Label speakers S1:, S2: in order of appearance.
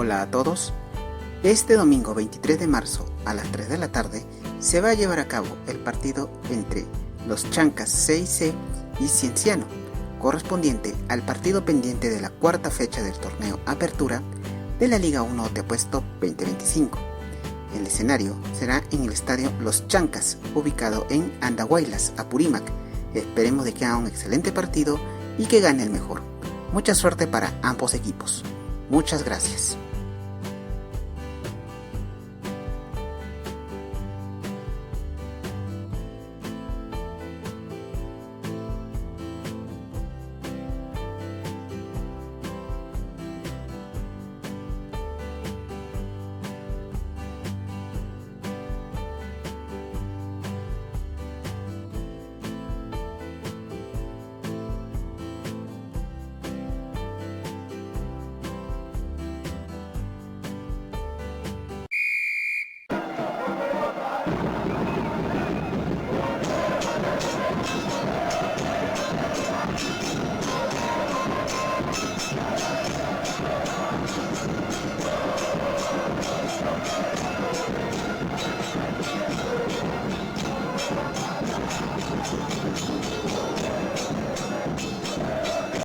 S1: Hola a todos. Este domingo 23 de marzo a las 3 de la tarde se va a llevar a cabo el partido entre los Chancas CIC y Cienciano, correspondiente al partido pendiente de la cuarta fecha del torneo Apertura de la Liga 1 Te Apuesto 2025. El escenario será en el estadio Los Chancas, ubicado en Andahuaylas, Apurímac. Esperemos de que haga un excelente partido y que gane el mejor. Mucha suerte para ambos equipos. Muchas gracias.